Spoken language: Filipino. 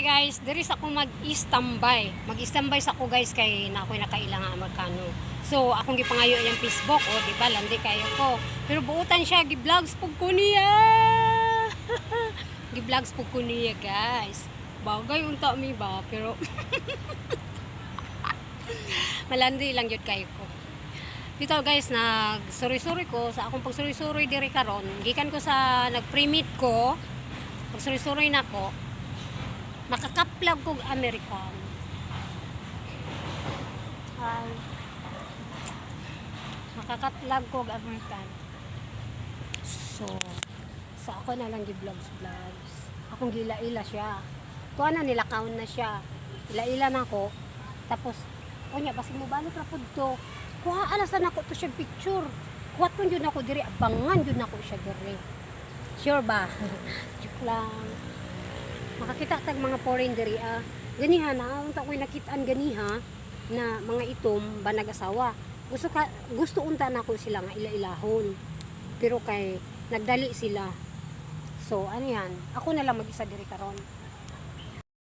Hi guys, diri sa ako mag-standby. Mag-standby sa ako guys kay na ako'y nakailangan Amerikano. So, akong gipangayo iyang Facebook, o di ba, landi kayo ko. Pero buutan siya, gi-vlogs pug ko niya. Gi-vlogs pug ko niya guys. Bagay unta mi ba, pero malandi lang jud kayo ko. Dito guys, nag-suri-suri ko sa akong pagsuri-suri diri karon. Gikan ko sa nag-pre-meet ko. Pagsuri-suri na ko. Makakaplag kog American. Makakaplag kog American. So, sa ako na lang gi-vlogs. Akong gila-ila siya. Tuwa na nilakaon na siya. Ila-ila na ako. Tapos, kunya, basi mo balik na po to. Kuha, alasan ako to siya picture. Kuha to yun ako diri. Abangan yun ako siya diri. Sure ba? Joke lang. Makakita tag mga foreign diri ganiha na unta ko'y nakitaan ganiha na mga itom ba nag-asawa. Gusto unta na ko sila nga ila-ilahon. Pero kay nagdali sila. So ano yan? Ako na lang mag-isa diri karon.